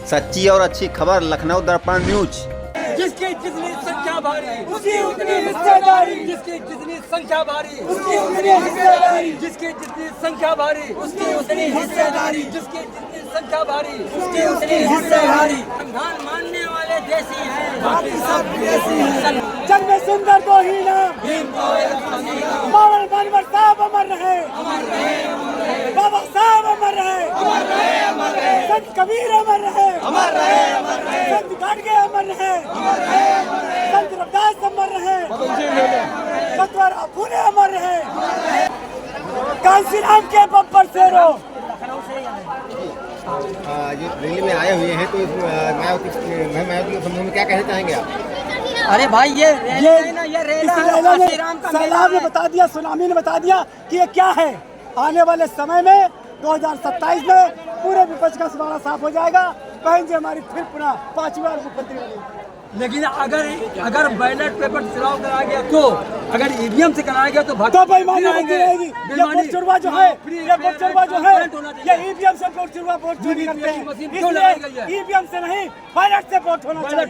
सच्ची और अच्छी खबर लखनऊ दर्पण न्यूज। जिसकी जितनी संख्या भारी उसकी उतनी हिस्सेदारी, जिसकी जितनी संख्या भारी उसकी उतनी हिस्सेदारी, जिसकी जितनी संख्या भारी उसकी उतनी हिस्सेदारी, जिसकी जितनी संख्या भारी उसकी उतनी हिस्सेदारी। संविधान मानने वाले देसी हैं, बाकी सब विदेशी हैं। जग में सुंदर दो ही नाम, बाबा बनवर साहब अमर रहे, बाबा साहब अमर रहे, संत कबीर अमर रहे, संत गाडगे अमर रहे, संत रविदास अमर रहे, सतवारा फूले अमर रहे। कांसी राम के बब्बर शेरो जो रैली में आए हुए हैं तो मायावती के संबंध में क्या कहना चाहेंगे आप? अरे भाई ये सैलाब ने बता दिया, सुनामी ने बता दिया कि ये क्या है। आने वाले समय में 2027 में पूरे विपक्ष का सवाल साफ हो जाएगा। बहन जी हमारी फिर पुनः 5वीं बार मुख्यमंत्री बनेगी। लेकिन अगर बैलेट पेपर चुनाव कराया गया तो, अगर ईवीएम से कराया गया तो बेईमानी होती रहेगी। ये वोट चुरवा जो है, ये वोट चुरवा जो है, ये ईवीएम से वोट चुरवा वोट चोरी करते हैं। इसलिए ईवीएम से नहीं, बैलेट से वोट होना चाहिए।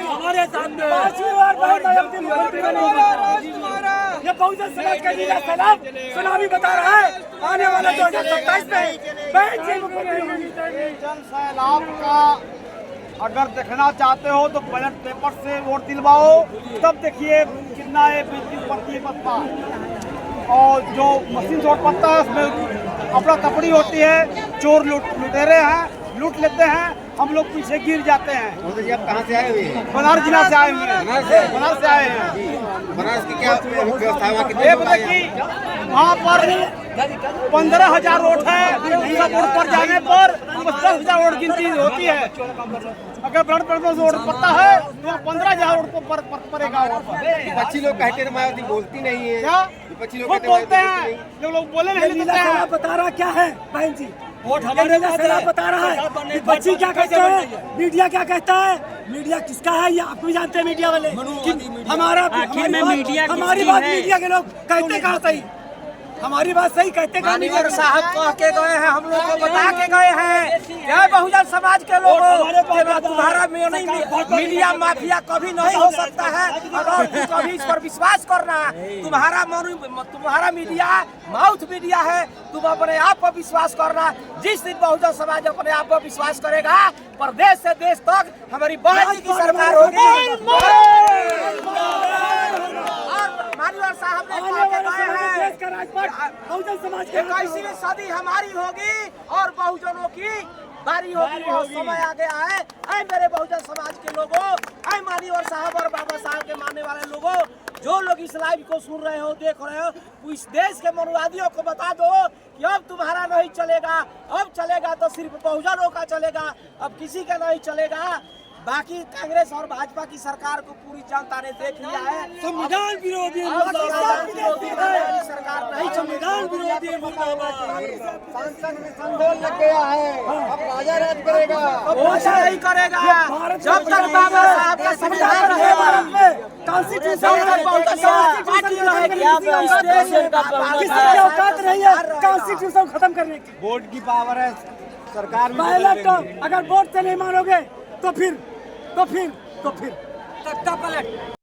हमारे सामने 5वीं बार मायावती मुख्यमंत्री बनेगी। ये बहुजन समाज का लीला सैलाब सुनामी बता रहा है आने वाले 2027 में बहन जी मुख्यमंत्री होगी। जन सैलाब का अगर देखना चाहते हो तो बैलेट पेपर से वोट दिलवाओ, तब देखिए कितना है 20 प्रति पत्ता। और जो मशीन से वोट पत्ता है उसमें अपना तपड़ी होती है, चोर लुटेरे हैं, लूट लेते हैं, हम लोग पीछे गिर जाते हैं। जी आप कहाँ से आए हुए हैं? बनारस जिला से आए हुए हैं। बनारस से आए हैं। बनारस की क्या व्यवस्था है? ये बताइए कि वहाँ पर 15,000 वोट है, सब वोट पर जाने पर 10,000 वोट गिनती होती है। अगर ब्लड पेपर से वोट पड़ता है तो 15,000 वोट पर पड़ेगा। विपक्षी लोग कहते हैं मायावती बोलती नहीं है। क्या विपक्षी लोग बोलते हैं, जो लोग बोले नहीं देते हैं। बता रहा क्या है बहन जी, वोट हमारे सैलाब बता रहा है। बच्ची क्या कहते हैं, मीडिया क्या कहता है, मीडिया किसका है ये आप भी जानते हैं। मीडिया वाले हमारी बात मीडिया के लोग कहते कहाँ सही, हमारी बात सही कहते कहाँ। माननीय साहब कह के गए हैं, हम लोग को बता के गए हैं, जय बहुजन समाज के लोगों, तुम्हारा मीडिया माफिया कभी नहीं हो सकता है। अगर तुम कभी इस पर विश्वास करना, तुम्हारा मीडिया माउथ मीडिया है, तुम अपने आप पर विश्वास करना। जिस दिन बहुजन समाज अपने आप पर विश्वास करेगा, प्रदेश से देश तक हमारी बहन की सरकार होगी। माननीय साहब ने कह के गए हैं, बहुजन समाज के 21वीं सदी हमारी होगी और बहुजनों की बारी होगी। बहुत समय आ गया है। ऐ मेरे बहुजन समाज के लोगों, ऐ माननीय साहब और बाबा साहब के मानने वाले लोगों, जो लोग इस लाइव को सुन रहे हो, देख रहे हो, इस देश के मनुवादियों को बता दो कि अब तुम्हारा नहीं चलेगा। अब चलेगा तो सिर्फ बहुजनों का चलेगा, अब किसी का नहीं चलेगा। बाकी कांग्रेस और भाजपा की सरकार को पूरी जनता ने देख लिया है। संविधान विरोधी सरकार नहीं, संविधान विरोधी सांसद में संदोल लग गया है, अब राजा राज करेगा। ऐसा नहीं करेगा जब तक बाबा साहब का संविधान रहेगा, औकात नहीं है कॉन्स्टिट्यूशन खत्म करने की। वोट की पावर है सरकार में। अगर वोट से नहीं मानोगे तो फिर तख्ता पलट।